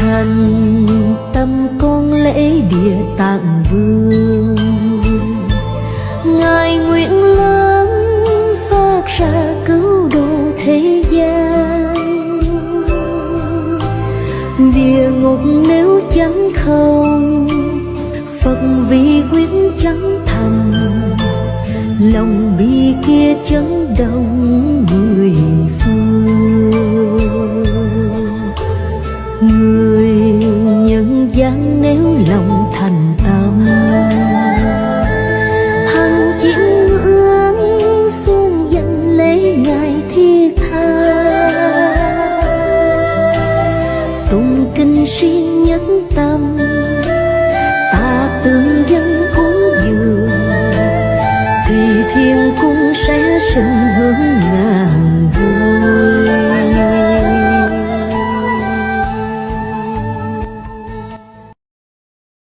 thành tâm con lễ địa tạng vương. Ngài nguyện lớn phát ra cứu độ thế gian. Địa ngục nếu chẳng không, Phật vì quyết chẳng thành, lòng bi kia chấn động mười phương. Người nhân gian nếu lòng thành tâm, hằng chiêm ngưỡng xương danh lễ Ngài thiết tha. Tụng kinh siêng nhất tâm, ta tương dân cúng dường, thì thiên cung sẽ sinh hương